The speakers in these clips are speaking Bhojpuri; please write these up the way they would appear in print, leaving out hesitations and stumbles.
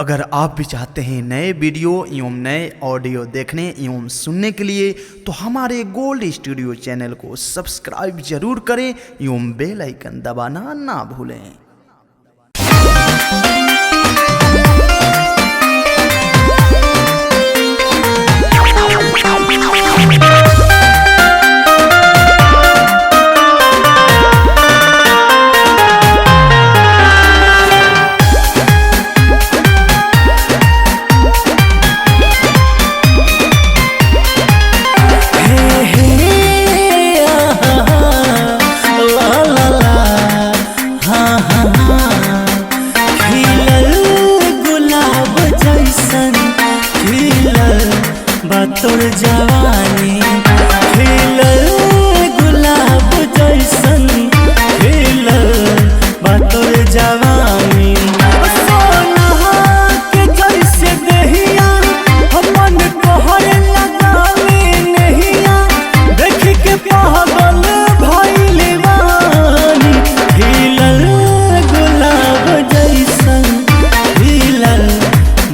अगर आप भी चाहते हैं नए वीडियो एवं नए ऑडियो देखने एवं सुनने के लिए तो हमारे गोल्ड स्टूडियो चैनल को सब्सक्राइब जरूर करें एवं बेल आइकन दबाना ना भूलें। तोर जवानी खिलल गुलाब जैसन खिलल बा तोर जवानी सोना के जैसे दहिया अपन कहर लगावे नहिया देख के पागल भइल बानी खिलल गुलाब जैसन खिलल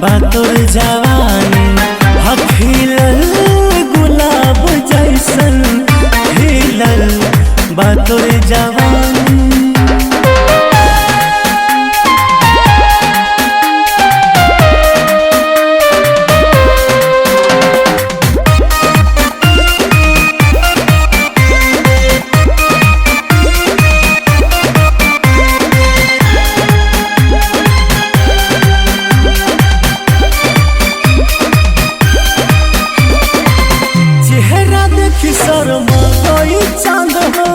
बा तोर जवानी खिलल गुलाब जैसन खिलल बा तोर जवानी। शर्मा गई चांद हो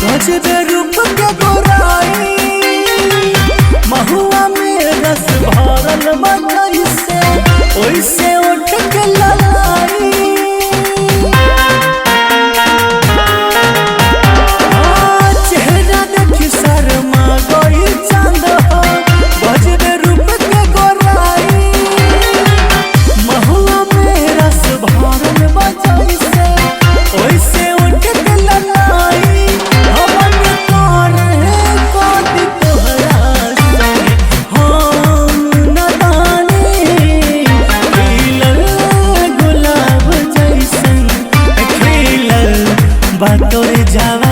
गजबे रूप के गोराई महुआ में रस भरल मकई से ओइसे उठ के ललाई चेहरा देखी शर्मा गई चांद हो गजबे रूप के गोराई महुआ में रस भरल मकई से ओइसे उठ के ललाई हमन तोर है कोती तोहरा संगे हम नदानी खिलल गुलाब जैसन खिलल बा तोर जवानी।